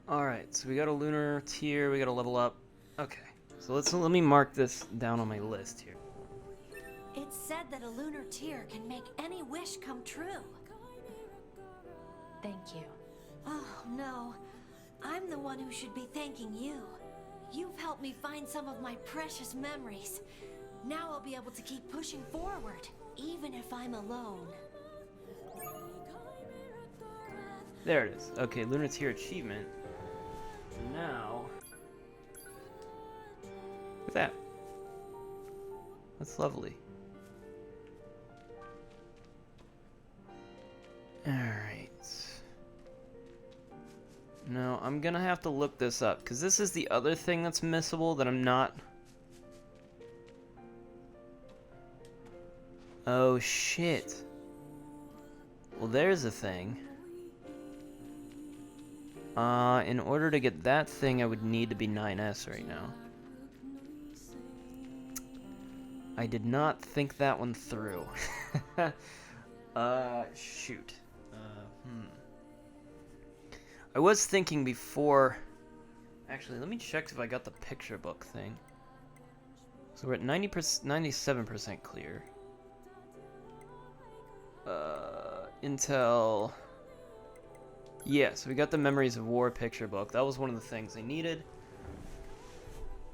Alright, so we got a lunar tier, we gotta level up. Okay, so let me mark this down on my list here. It's said that a lunar tear can make any wish come true. Thank you. Oh, no. I'm the one who should be thanking you. You've helped me find some of my precious memories. Now I'll be able to keep pushing forward, even if I'm alone. There it is. Okay, lunar tier achievement. Now, look at that. That's lovely. Alright. Now, I'm gonna have to look this up, because this is the other thing that's missable that I'm not... Oh, shit. Well, there's a thing. In order to get that thing, I would need to be 9S right now. I did not think that one through. Shoot. I was thinking before... Actually, let me check if I got the picture book thing. So we're at 97% clear. Intel... Yeah, so we got the Memories of War picture book. That was one of the things I needed.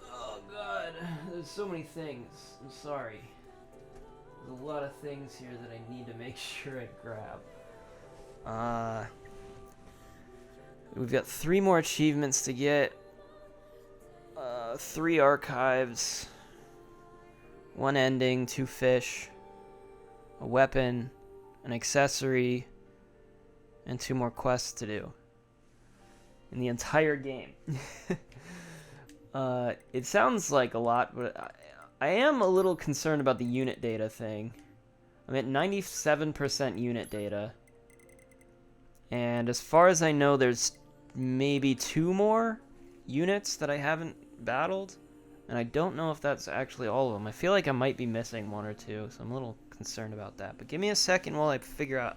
Oh god, there's so many things. I'm sorry. There's a lot of things here that I need to make sure I grab. We've got 3 more achievements to get. 3 archives. 1 ending, 2 fish. A weapon. An accessory. And 2 more quests to do in the entire game. It sounds like a lot, but I am a little concerned about the unit data thing. I'm at 97% unit data. And as far as I know, there's maybe 2 more units that I haven't battled. And I don't know if that's actually all of them. I feel like I might be missing 1 or 2, so I'm a little concerned about that. But give me a second while I figure out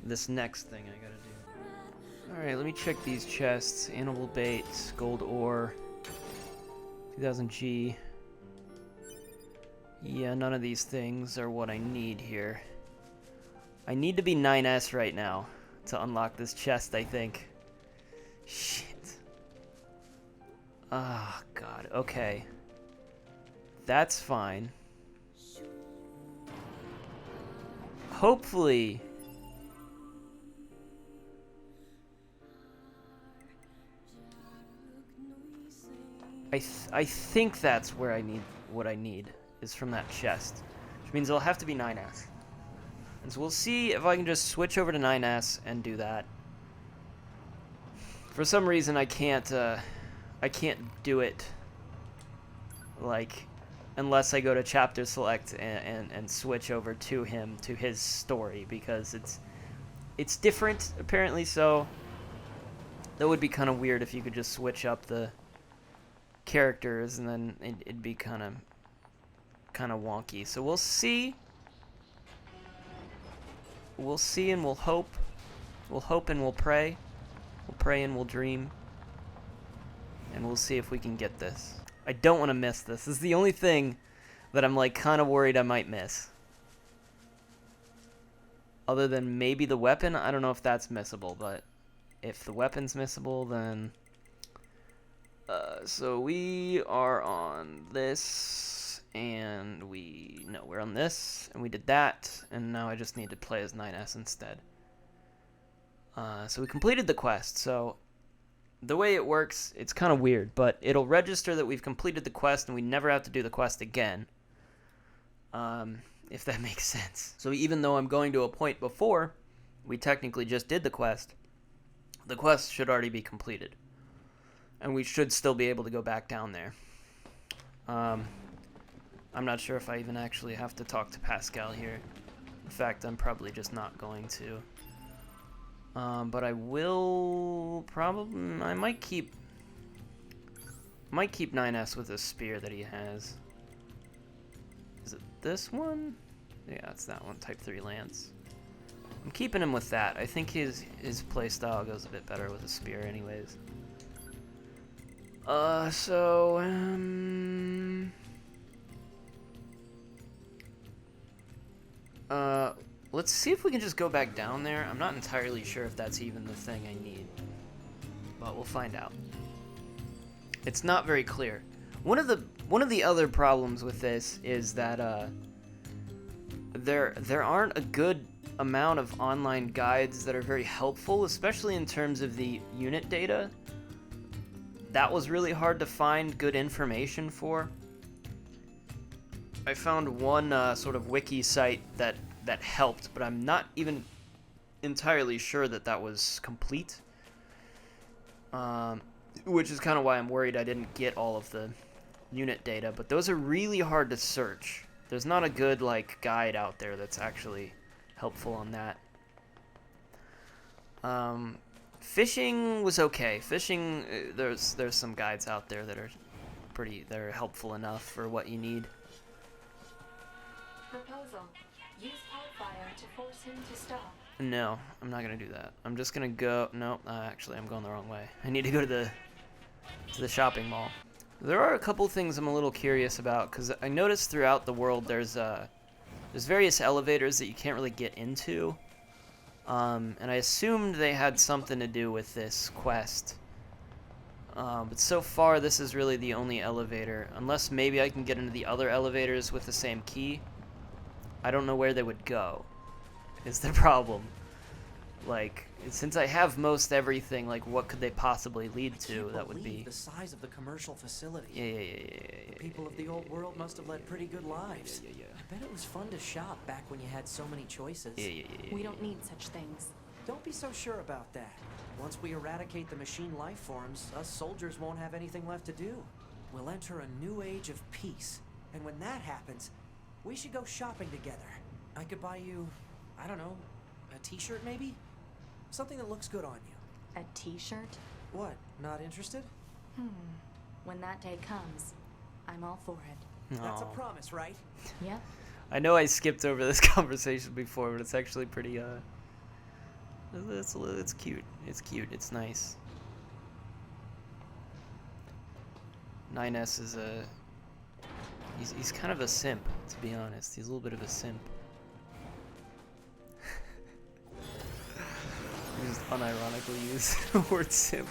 this next thing I gotta do. Alright, let me check these chests. Animal bait, gold ore, 2000G. Yeah, none of these things are what I need here. I need to be 9S right now to unlock this chest, I think. Shit. Ah, oh, God. Okay. That's fine. Hopefully... I think that's where I need what I need is from that chest, which means it'll have to be 9S. And so we'll see if I can just switch over to 9S and do that. For some reason I can't do it like unless I go to chapter select and switch over to him to his story, because it's different apparently. So that would be kind of weird if you could just switch up the characters and then it'd be kind of wonky. So we'll see and we'll hope and we'll pray and we'll dream, and we'll see if we can get this. I don't want to miss this. This is the only thing that I'm like kind of worried I might miss, other than maybe the weapon. I don't know if that's missable, but if the weapon's missable, then so we are on this, and we're on this, and we did that, and now I just need to play as 9S instead. So we completed the quest. So the way it works, it's kind of weird, but it'll register that we've completed the quest, and we never have to do the quest again. If that makes sense. So even though I'm going to a point before we technically just did the quest should already be completed. And we should still be able to go back down there. I'm not sure if I even actually have to talk to Pascal here. In fact, I'm probably just not going to. But I will probably... I might keep 9S with a spear that he has. Is it this one? Yeah, it's that one. Type 3 Lance. I'm keeping him with that. I think his playstyle goes a bit better with a spear anyways. So, let's see if we can just go back down there. I'm not entirely sure if that's even the thing I need, but we'll find out. It's not very clear. One of the other problems with this is that there aren't a good amount of online guides that are very helpful, especially in terms of the unit data. That was really hard to find good information for. I found one sort of wiki site that helped, but I'm not even entirely sure that that was complete. Which is kind of why I'm worried I didn't get all of the unit data, but those are really hard to search. There's not a good like guide out there that's actually helpful on that. Fishing was okay. Fishing, there's some guides out there that are helpful enough for what you need. Proposal. Use fire to force him to stop. No, I'm not gonna do that. I'm just gonna go. No, actually, I'm going the wrong way. I need to go to the shopping mall. There are a couple things I'm a little curious about because I noticed throughout the world there's various elevators that you can't really get into. And I assumed they had something to do with this quest. But so far, this is really the only elevator. Unless maybe I can get into the other elevators with the same key. I don't know where they would go, is the problem. Like, since I have most everything, like, what could they possibly lead to? That would be... the size of the commercial facility. Yeah. The people of the old world must have led pretty good lives. Yeah. I bet it was fun to shop back when you had so many choices. Yeah. We don't need such things. Don't be so sure about that. Once we eradicate the machine life forms, us soldiers won't have anything left to do. We'll enter a new age of peace. And when that happens, we should go shopping together. I could buy you, I don't know, a t-shirt maybe? Something that looks good on you. A t-shirt? What, not interested? When that day comes, I'm all for it. That's a Aw. promise, right? Yep. I know I skipped over this conversation before, but it's actually pretty, it's cute. It's cute. It's nice. 9S is he's kind of a simp, to be honest. He's a little bit of a simp. I just unironically use the word simp.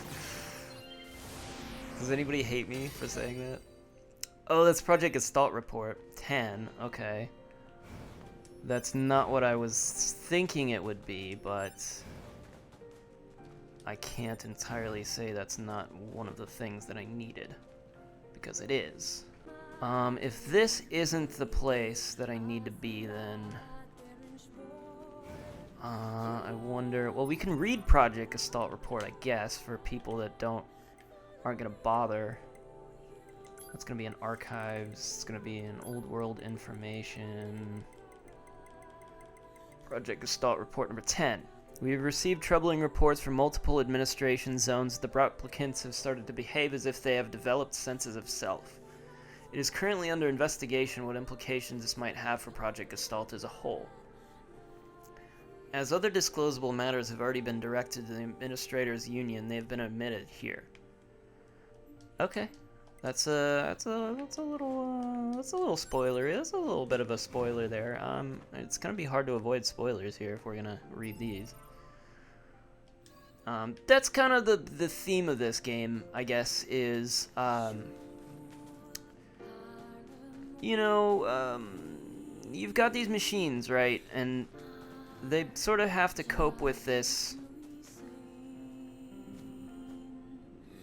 Does anybody hate me for saying that? Oh, that's Project Gestalt report. 10, okay. That's not what I was thinking it would be, but I can't entirely say that's not one of the things that I needed, because it is. If this isn't the place that I need to be, then I wonder. Well, we can read Project Gestalt report, I guess, for people that aren't gonna bother. That's gonna be in archives. It's gonna be in old world information. Project Gestalt report number 10. We have received troubling reports from multiple administration zones that the replicants have started to behave as if they have developed senses of self. It is currently under investigation what implications this might have for Project Gestalt as a whole. As other disclosable matters have already been directed to the Administrators Union, they have been admitted here. Okay, that's a little spoilery. That's a little bit of a spoiler there. It's gonna be hard to avoid spoilers here if we're gonna read these. That's kind of the theme of this game, I guess, is you've got these machines, right, and they sort of have to cope with this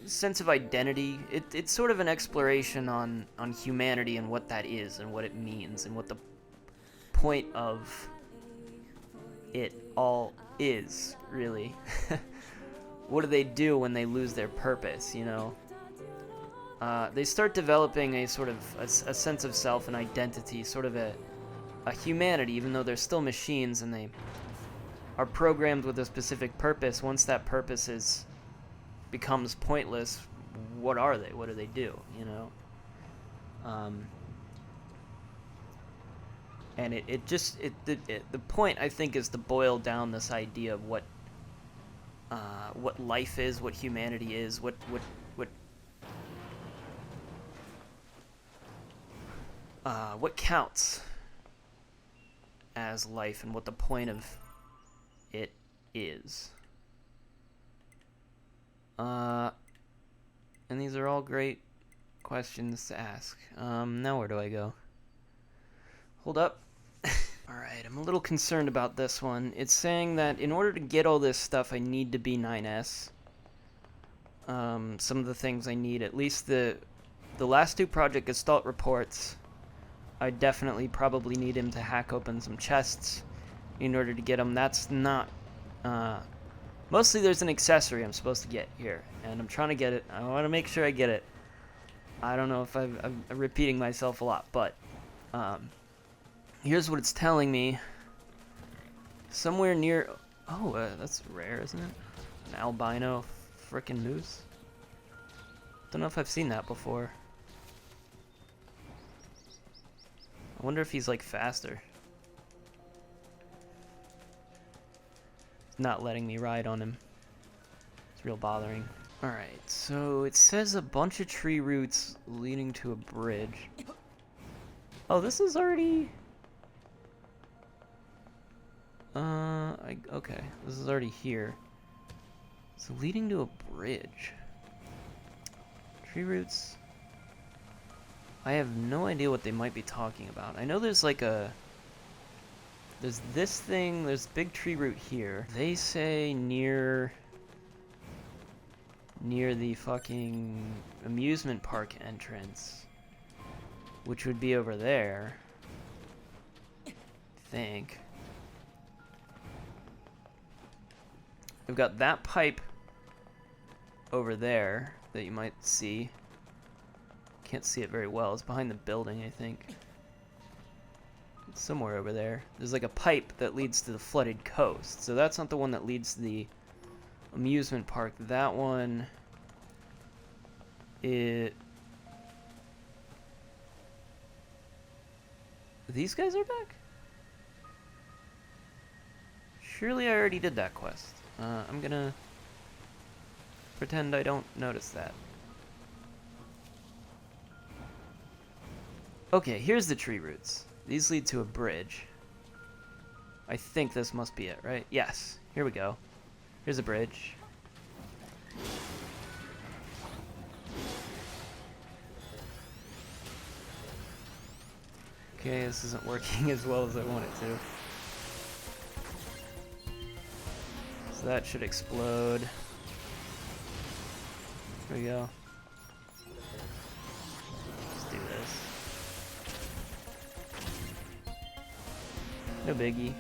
sense of identity. It's sort of an exploration on humanity and what that is and what it means and what the point of it all is, really. What do they do when they lose their purpose, you know? They start developing a sort of a sense of self and identity, sort of a humanity, even though they're still machines and they are programmed with a specific purpose. Once that purpose becomes pointless, what are they? What do they do, you know? And the point, I think, is to boil down this idea of what what counts as life and what the point of it is. And these are all great questions to ask. Now where do I go? Hold up. Alright, I'm a little concerned about this one. It's saying that in order to get all this stuff, I need to be 9S. Some of the things I need, at least the last two Project Gestalt reports, I definitely probably need him to hack open some chests in order to get them. That's not... mostly there's an accessory I'm supposed to get here, and I'm trying to get it. I want to make sure I get it. I don't know if I'm repeating myself a lot, but here's what it's telling me. Somewhere near... Oh, that's rare, isn't it? An albino frickin' moose? Don't know if I've seen that before. I wonder if he's, like, faster. He's not letting me ride on him. It's real bothering. Alright, so it says a bunch of tree roots leading to a bridge. Oh, this is already... okay. This is already here. So leading to a bridge. Tree roots... I have no idea what they might be talking about. I know there's like a... There's this thing, there's big tree root here. They say near the fucking amusement park entrance, which would be over there, I think. We've got that pipe over there that you might see. Can't see it very well. It's behind the building, I think. It's somewhere over there. There's like a pipe that leads to the flooded coast. So that's not the one that leads to the amusement park. That one... These guys are back? Surely I already did that quest. I'm gonna pretend I don't notice that. Okay, here's the tree roots. These lead to a bridge. I think this must be it, right? Yes. Here we go. Here's a bridge. Okay, this isn't working as well as I want it to. So that should explode. There we go. Let's do this. No biggie.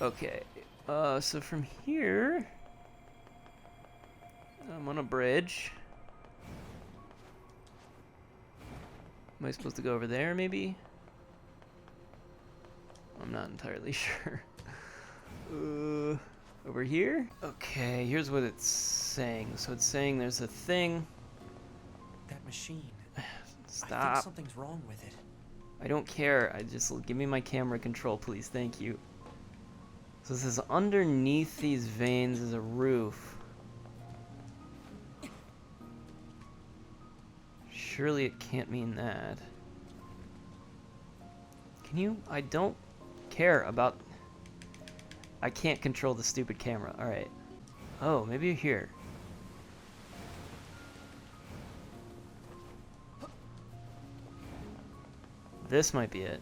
Okay, so from here, I'm on a bridge. Am I supposed to go over there, maybe? I'm not entirely sure. Over here? Okay, here's what it's saying. So it's saying there's a thing. That machine. Stop. I think something's wrong with it. I don't care. I just give me my camera control, please. Thank you. So it says underneath these veins is a roof. Surely it can't mean that. Can you? I don't care about... I can't control the stupid camera. Alright. Oh, maybe you're here. This might be it.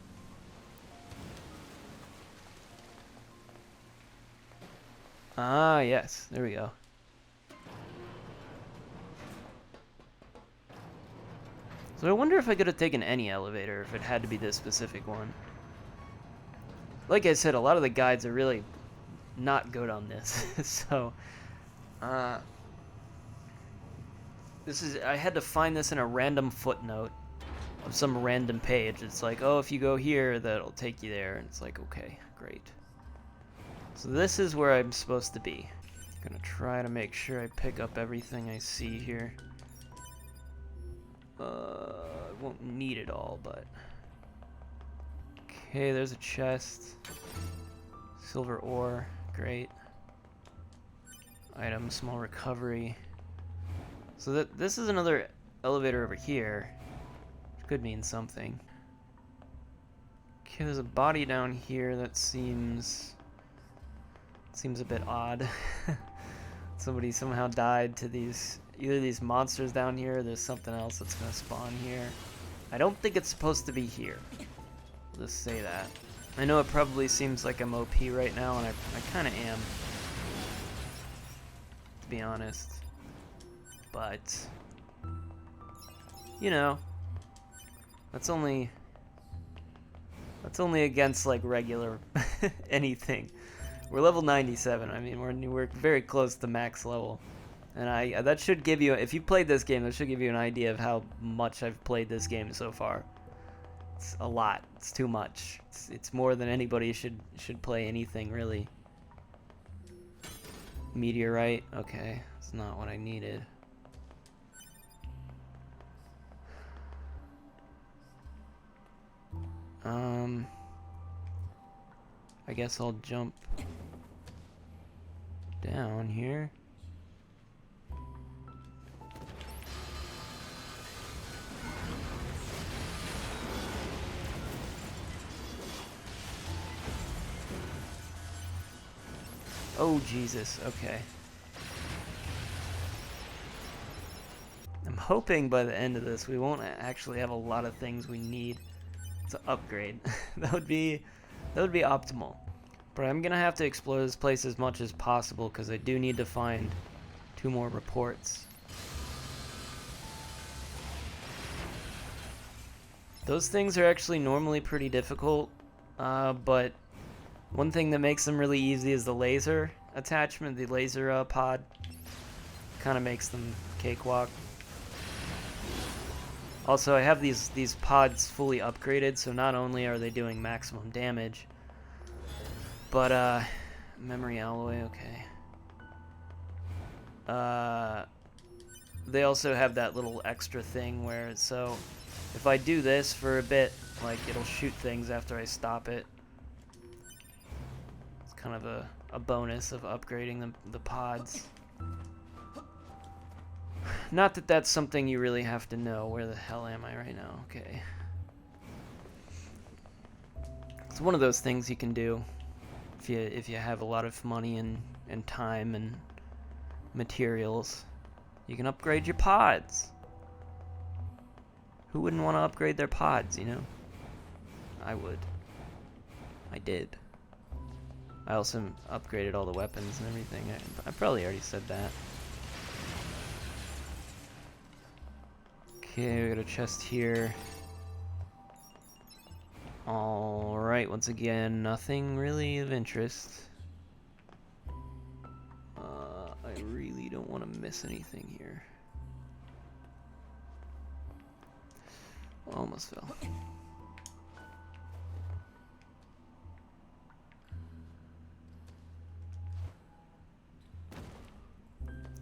Ah, yes. There we go. So I wonder if I could have taken any elevator if it had to be this specific one. Like I said, a lot of the guides are really not good on this. So, I had to find this in a random footnote of some random page. It's like, oh, if you go here, that'll take you there. And it's like, okay, great. So this is where I'm supposed to be. I'm gonna try to make sure I pick up everything I see here. I won't need it all, but... Okay, there's a chest. Silver ore, great. Item, small recovery. So this is another elevator over here, which could mean something. Okay, there's a body down here that seems a bit odd. Somebody somehow died to either these monsters down here, or there's something else that's gonna spawn here. I don't think it's supposed to be here. I'll just say that. I know it probably seems like I'm OP right now, and I kind of am, to be honest. But, you know, that's only against like regular anything. We're level 97. I mean, we're very close to max level, and that should give you, if you played this game, that should give you an idea of how much I've played this game so far. It's a lot. It's too much. It's more than anybody should play anything really. Meteorite. Okay, it's not what I needed. I guess I'll jump down here. Oh, Jesus. Okay. I'm hoping by the end of this we won't actually have a lot of things we need to upgrade. That would be optimal. But I'm gonna have to explore this place as much as possible because I do need to find 2 more reports. Those things are actually normally pretty difficult, but one thing that makes them really easy is the laser attachment, the laser pod. Kind of makes them cakewalk. Also, I have these pods fully upgraded, so not only are they doing maximum damage, but memory alloy, okay. They also have that little extra thing where, so if I do this for a bit, like it'll shoot things after I stop it. It's kind of a bonus of upgrading the pods. Not that that's something you really have to know. Where the hell am I right now? Okay. It's one of those things you can do if you have a lot of money and time and materials. You can upgrade your pods. Who wouldn't want to upgrade their pods, you know? I would. I did. I also upgraded all the weapons and everything. I probably already said that. Okay, we got a chest here. Alright, once again, nothing really of interest. I really don't want to miss anything here. Almost fell.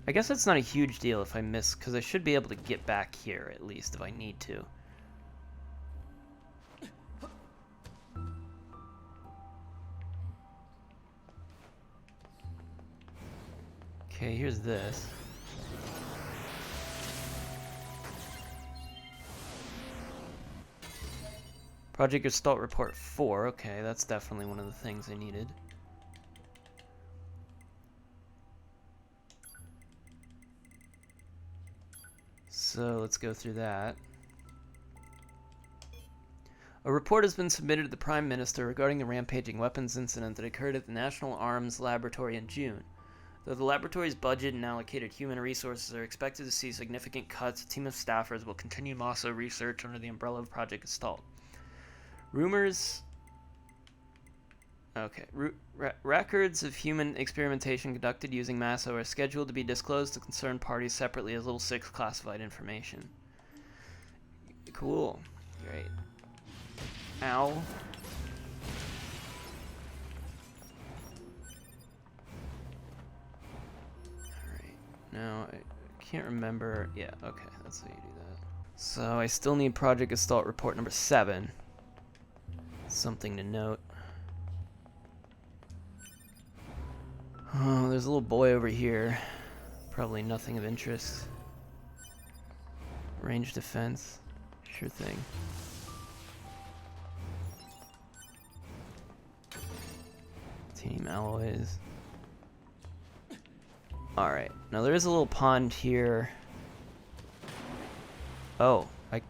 I guess it's not a huge deal if I miss, because I should be able to get back here at least if I need to. Okay, here's this. Project Gestalt Report 4. Okay, that's definitely one of the things I needed. So let's go through that. A report has been submitted to the Prime Minister regarding the rampaging weapons incident that occurred at the National Arms Laboratory in June. Though the laboratory's budget and allocated human resources are expected to see significant cuts, a team of staffers will continue MASO research under the umbrella of Project Gestalt. Rumors... Okay. Records of human experimentation conducted using MASO are scheduled to be disclosed to concerned parties separately as Level 6 classified information. Cool. Great. Ow. Alright. Now, I can't remember... Yeah, okay. That's how you do that. So, I still need Project Gestalt Report number 7. Something to note. Oh, there's there's a little boy over here. Probably nothing of interest. Range defense. Sure thing. Titanium alloys. Alright. Now there is a little pond here. Oh, I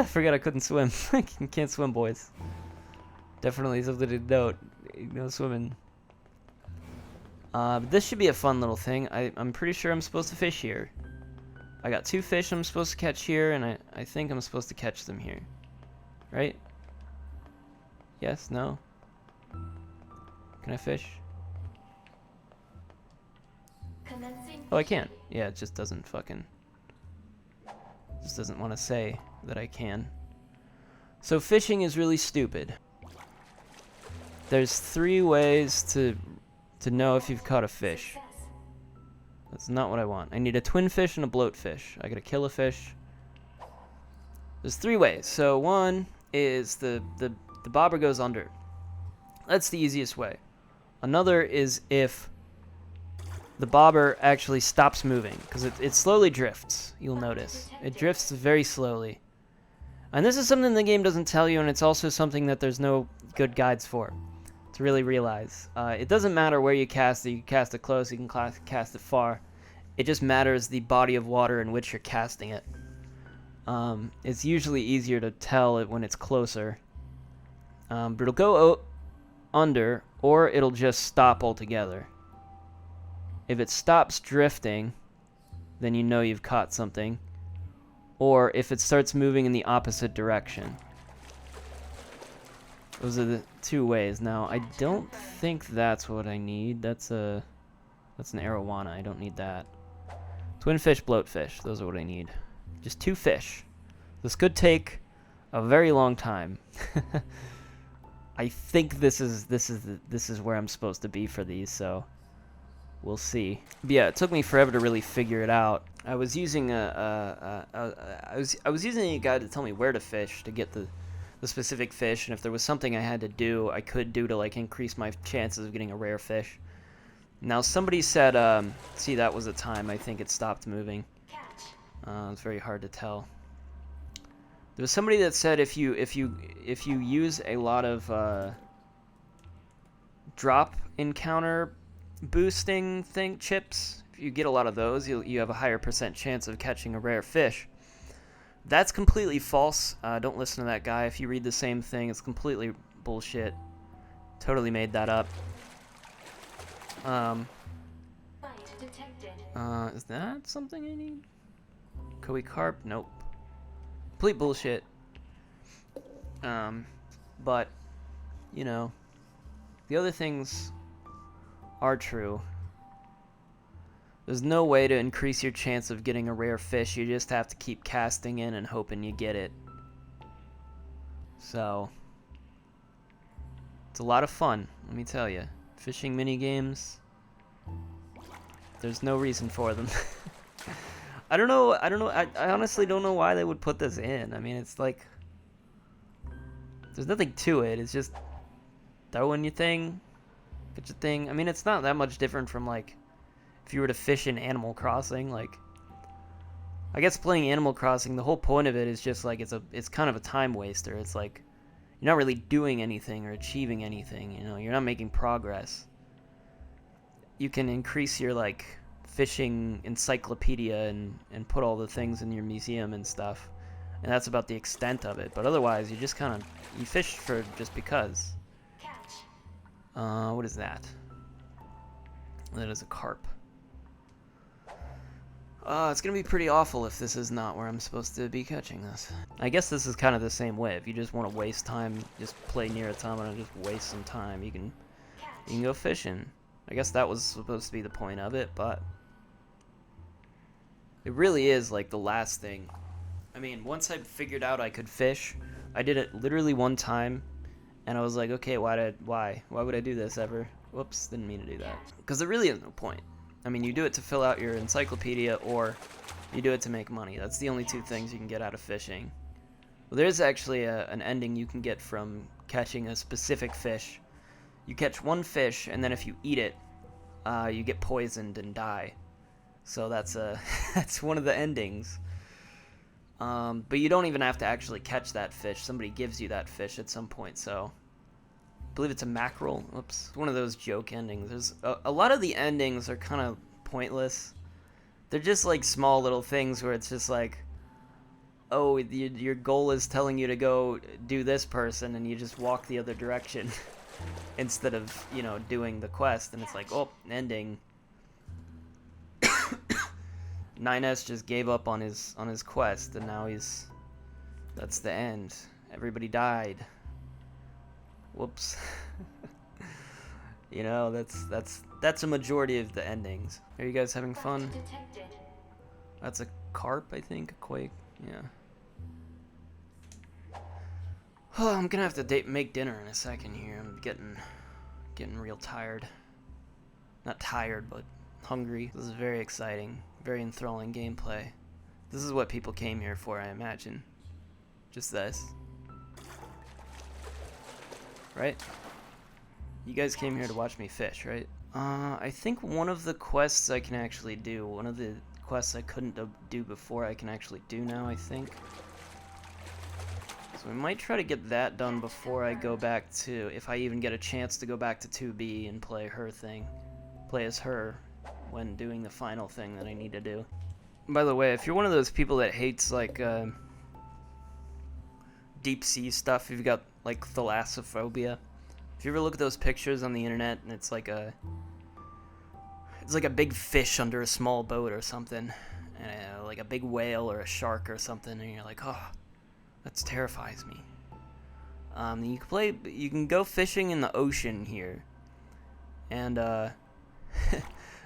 forgot I couldn't swim. I can't swim, boys. Definitely something to note. No swimming. But this should be a fun little thing. I'm pretty sure I'm supposed to fish here. I got 2 fish I'm supposed to catch here, and I think I'm supposed to catch them here. Right? Yes? No? Can I fish? Oh, I can. Yeah, it just doesn't fucking... Just doesn't want to say that I can. So fishing is really stupid. There's 3 ways to know if you've caught a fish. That's not what I want. I need a twin fish and a bloat fish. I gotta kill a fish. There's 3 ways. So one is the bobber goes under. That's the easiest way. Another is if the bobber actually stops moving, because it slowly drifts, you'll notice. It drifts very slowly. And this is something the game doesn't tell you, and it's also something that there's no good guides for to really realize. It doesn't matter where you cast it. You can cast it close, you can cast it far. It just matters the body of water in which you're casting it. It's usually easier to tell it when it's closer. But it'll go under, or it'll just stop altogether. If it stops drifting, then you know you've caught something. Or if it starts moving in the opposite direction. Those are the 2 ways. Now, I don't think that's what I need. That's an arowana. I don't need that. Twin fish, bloat fish. Those are what I need. Just 2 fish. This could take a very long time. I think this is where I'm supposed to be for these, so we'll see. But yeah, it took me forever to really figure it out. I was using I was using a guide to tell me where to fish to get the specific fish, and if there was something I had to do, I could do to like increase my chances of getting a rare fish. Now somebody said, see, that was the time I think it stopped moving. It's very hard to tell. There was somebody that said if you use a lot of drop encounter boosting chips, if you get a lot of those, you have a higher % chance of catching a rare fish. That's completely false. Don't listen to that guy. If you read the same thing, it's completely bullshit. Totally made that up. Is that something I need? Koi carp? Nope. Complete bullshit. But, you know, the other things are true. There's no way to increase your chance of getting a rare fish. You just have to keep casting in and hoping you get it. So, it's a lot of fun, let me tell you. Fishing mini games, there's no reason for them. I don't know. I honestly don't know why they would put this in. I mean, it's like, there's nothing to it. It's just throw in your thing, get your thing. I mean, it's not that much different from like if you were to fish in Animal Crossing. Like, I guess playing Animal Crossing, the whole point of it is just like it's kind of a time waster. It's like you're not really doing anything or achieving anything. You know, you're not making progress. You can increase your like fishing encyclopedia and put all the things in your museum and stuff, and that's about the extent of it. But otherwise, you just kind of you fish for just because. What is that? That is a carp. It's gonna be pretty awful if this is not where I'm supposed to be catching this. I guess this is kind of the same way. If you just want to waste time, just play Nier Automata and just waste some time. You can go fishing. I guess that was supposed to be the point of it, but it really is like the last thing. I mean, once I figured out I could fish, I did it literally one time, and I was like, okay, why would I do this ever? Whoops, didn't mean to do that. Because there really is no point. I mean, you do it to fill out your encyclopedia, or you do it to make money. That's the only 2 things you can get out of fishing. Well, there's actually an ending you can get from catching a specific fish. You catch one fish, and then if you eat it, you get poisoned and die. So that's that's one of the endings. But you don't even have to actually catch that fish. Somebody gives you that fish at some point, so... I believe it's a mackerel. Oops. It's one of those joke endings. There's a lot of the endings are kind of pointless. They're just like small little things where it's just like, oh, your goal is telling you to go do this person, and you just walk the other direction instead of, you know, doing the quest. And it's like, oh, ending. 9S just gave up on his quest, and now that's the end. Everybody died. Whoops. You know, that's a majority of the endings. Are you guys having fun? That's a carp, I think. A quake. Yeah. Oh, I'm gonna have to make dinner in a second here. I'm getting real tired. Not tired, but hungry. This is very exciting. Very enthralling gameplay. This is what people came here for, I imagine. Just this. Right? You guys came here to watch me fish, right? I think one of the quests I can actually do, one of the quests I couldn't do before, I can actually do now, I think. So we might try to get that done before I go back to, if I even get a chance to go back to 2B and play her thing. Play as her when doing the final thing that I need to do. By the way, if you're one of those people that hates, like, deep sea stuff, if you've got, like, thalassophobia, if you ever look at those pictures on the internet and it's like a big fish under a small boat or something, like a big whale or a shark or something, and you're like, oh, that terrifies me. You can go fishing in the ocean here, and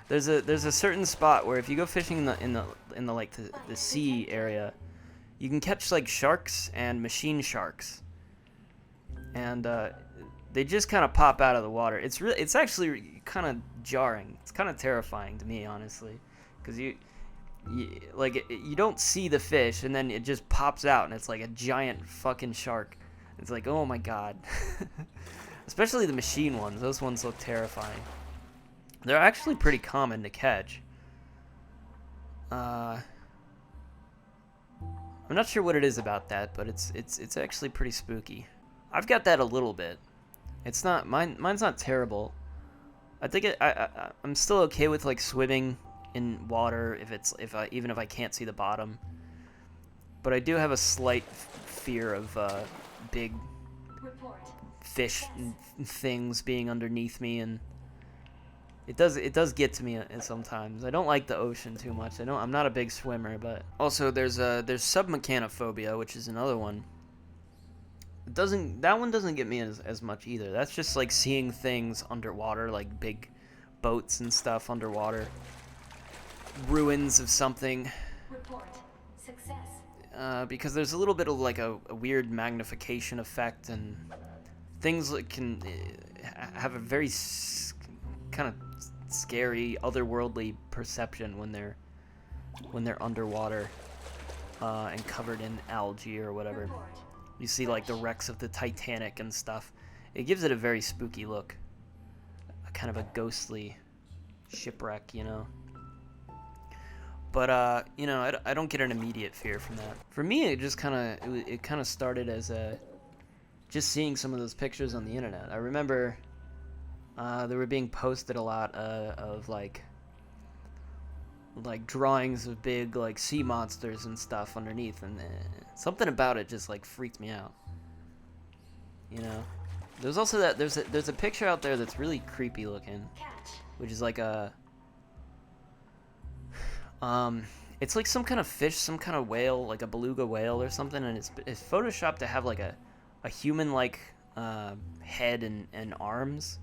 there's a certain spot where if you go fishing in the like the sea area, you can catch like sharks and machine sharks, and they just kind of pop out of the water. It's actually kind of jarring. It's kind of terrifying to me, honestly, because you don't see the fish, and then it just pops out, and it's like a giant fucking shark. It's like, oh my god. Especially the machine ones. Those ones look terrifying. They're actually pretty common to catch. I'm not sure what it is about that, but it's actually pretty spooky. I've got that a little bit. It's not mine's not terrible. I think I'm still okay with like swimming in water even if I can't see the bottom. But I do have a slight fear of big fish things being underneath me, and it does get to me sometimes. I don't like the ocean too much. I'm not a big swimmer, but also there's submechanophobia, which is another one. That one doesn't get me as much either. That's just like seeing things underwater, like big boats and stuff underwater, ruins of something. Report. Success. Because there's a little bit of like a weird magnification effect, and things that can have a very kind of scary, otherworldly perception when they're underwater and covered in algae or whatever. Report. You see like the wrecks of the Titanic and stuff. It gives it a very spooky look, a kind of a ghostly shipwreck, you know. But you know, I don't get an immediate fear from that. For me, it just kind of started as just seeing some of those pictures on the internet. I remember they were being posted a lot of like drawings of big like sea monsters and stuff underneath, and something about it just like freaked me out. You know, there's also there's a picture out there that's really creepy looking, which is like it's like some kind of fish, some kind of whale, like a beluga whale or something, and it's photoshopped to have like a human like head and arms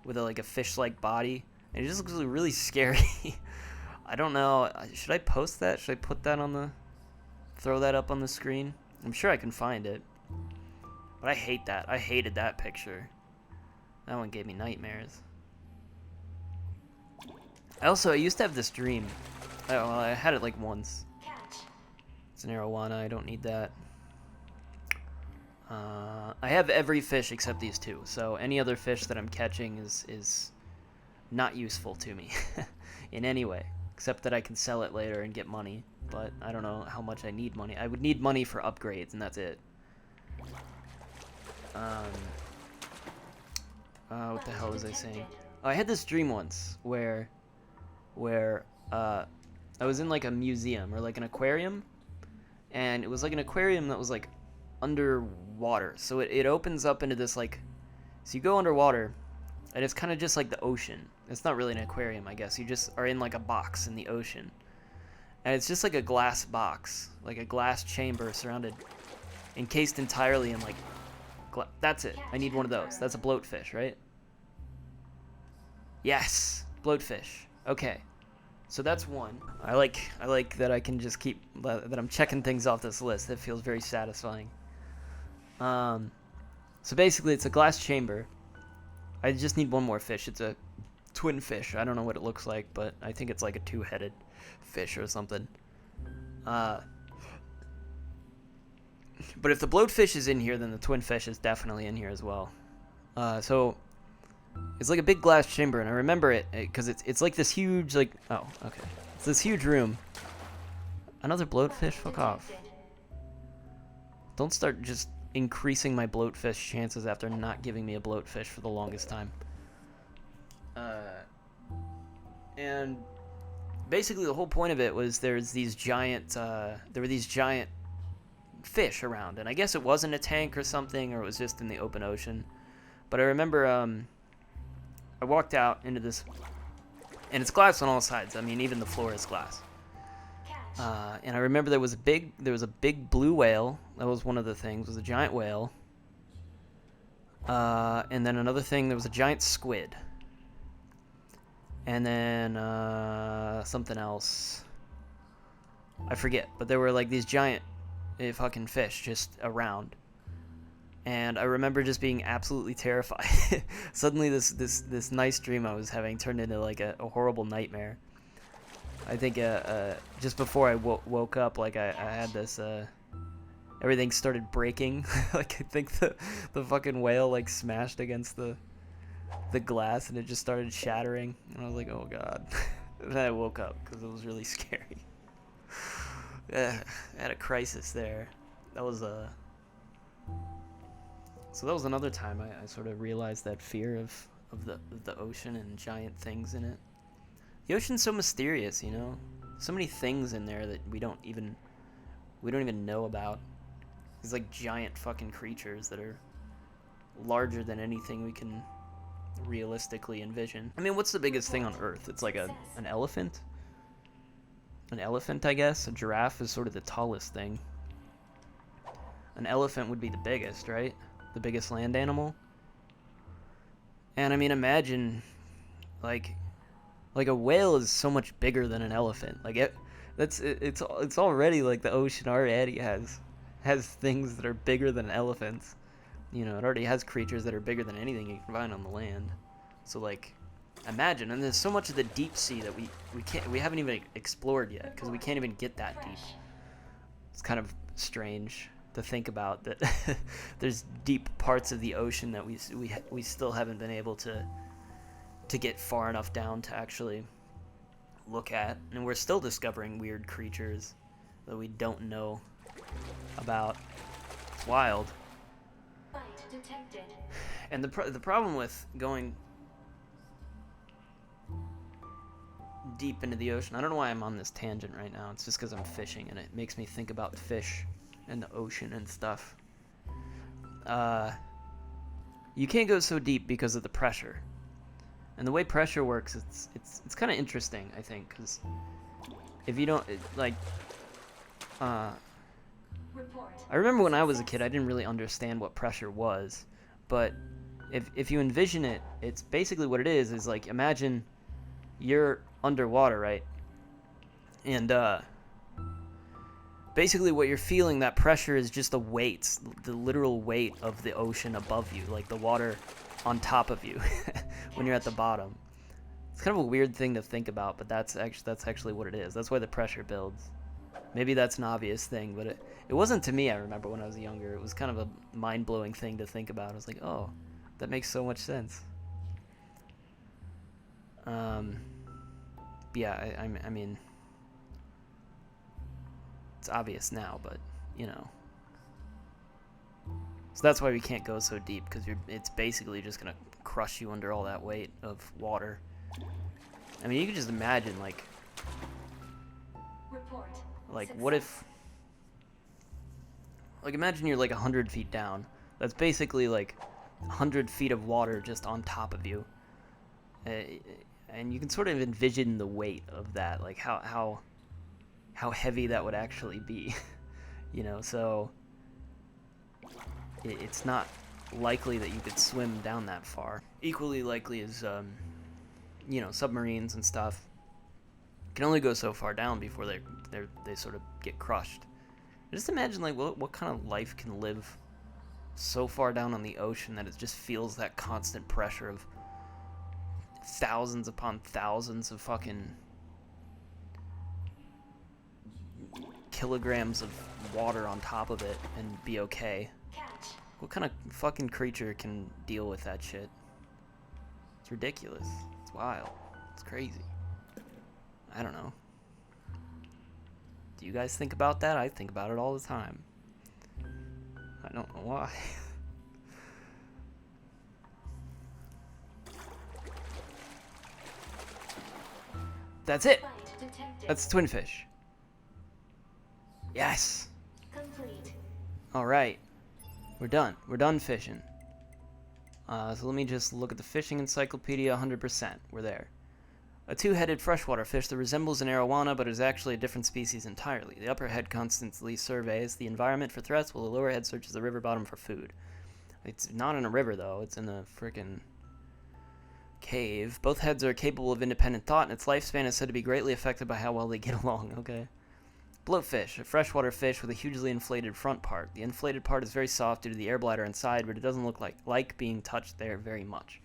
with like a fish-like body, and it just looks really scary. I don't know. Should I post that? Should I put that throw that up on the screen? I'm sure I can find it. But I hate that. I hated that picture. That one gave me nightmares. I used to have this dream. I had it like once. It's an arowana. I don't need that. I have every fish except these two. So any other fish that I'm catching is not useful to me in any way, except that I can sell it later and get money. But I don't know how much I need money. I would need money for upgrades, and that's it. What the hell was I saying? Oh, I had this dream once where I was in like a museum or like an aquarium, and it was like an aquarium that was like underwater. So it opens up into this like, so you go underwater, and it's kind of just like the ocean. It's not really an aquarium, I guess. You just are in like a box in the ocean. And it's just like a glass box, like a glass chamber surrounded, encased entirely in like, that's it. I need one of those. That's a bloat fish, right? Yes, bloat fish. Okay, so that's one. I like that I can just keep, that I'm checking things off this list. That feels very satisfying. So basically it's a glass chamber. I just need one more fish. It's a twin fish. I don't know what it looks like, but I think it's like a two-headed fish or something. But if the bloat fish is in here, then the twin fish is definitely in here as well. So it's like a big glass chamber, and I remember it because it's like this huge, like, oh, okay, it's this huge room. Another bloat fish? Fuck off. Don't start just increasing my bloat fish chances after not giving me a bloat fish for the longest time. And basically the whole point of it was there were these giant fish around, and I guess it wasn't a tank or something, or it was just in the open ocean. But I remember I walked out into this, and it's glass on all sides. I mean, even the floor is glass. And I remember there was a big blue whale. That was one of the things, was a giant whale. And then another thing, there was a giant squid. And then something else. I forget, but there were like these giant fucking fish just around. And I remember just being absolutely terrified. Suddenly this nice dream I was having turned into like a horrible nightmare. I think just before I woke up, like I had this, everything started breaking. Like I think the fucking whale like smashed against the glass and it just started shattering. And I was like, oh god. And then I woke up because it was really scary. I had a crisis there. That was so that was another time I sort of realized that fear of the ocean and giant things in it. The ocean's so mysterious, you know? So many things in there that we don't even know about. These like giant fucking creatures that are larger than anything we can realistically envision. I mean, what's the biggest thing on Earth? It's like an elephant? An elephant, I guess? A giraffe is sort of the tallest thing. An elephant would be the biggest, right? The biggest land animal. And I mean, imagine, like a whale is so much bigger than an elephant. Like it's already like the ocean already has things that are bigger than elephants. You know, it already has creatures that are bigger than anything you can find on the land. So like, imagine, and there's so much of the deep sea that we haven't even explored yet because we can't even get that deep. It's kind of strange to think about that. There's deep parts of the ocean that we still haven't been able to get far enough down to actually look at, and we're still discovering weird creatures that we don't know about. It's wild. And the problem with going deep into the ocean, I don't know why I'm on this tangent right now. It's just because I'm fishing, and it makes me think about fish and the ocean and stuff. You can't go so deep because of the pressure. And the way pressure works, it's kind of interesting, I think, because if you don't, I remember when I was a kid, I didn't really understand what pressure was, but if you envision it, it's basically what it is like, imagine you're underwater, right? And basically what you're feeling, that pressure is just the weights, the literal weight of the ocean above you, like the water on top of you when you're at the bottom. It's kind of a weird thing to think about, but that's actually what it is. That's why the pressure builds. Maybe that's an obvious thing, but it wasn't to me. I remember when I was younger, it was kind of a mind-blowing thing to think about. I was like, oh, that makes so much sense. Yeah, I mean, it's obvious now, but, you know. So that's why we can't go so deep, because it's basically just going to crush you under all that weight of water. I mean, you can just imagine, like, what if, like, imagine you're, like, 100 feet down. That's basically, like, 100 feet of water just on top of you. And you can sort of envision the weight of that, like, how heavy that would actually be. You know, so it's not likely that you could swim down that far. Equally likely is, you know, submarines and stuff can only go so far down before they sort of get crushed. Just imagine, like, what kind of life can live so far down on the ocean that it just feels that constant pressure of thousands upon thousands of fucking kilograms of water on top of it and be okay. What kind of fucking creature can deal with that shit? It's ridiculous. It's wild. It's crazy. I don't know. Do you guys think about that? I think about it all the time. I don't know why. That's it. That's the twin fish. Yes. Complete. All right. We're done. We're done fishing. So let me just look at the fishing encyclopedia. 100%. We're there. A two-headed freshwater fish that resembles an arowana but is actually a different species entirely. The upper head constantly surveys the environment for threats while the lower head searches the river bottom for food. It's not in a river, though. It's in a frickin' cave. Both heads are capable of independent thought, and its lifespan is said to be greatly affected by how well they get along. Okay. Bloat fish, a freshwater fish with a hugely inflated front part. The inflated part is very soft due to the air bladder inside, but it doesn't look like being touched there very much.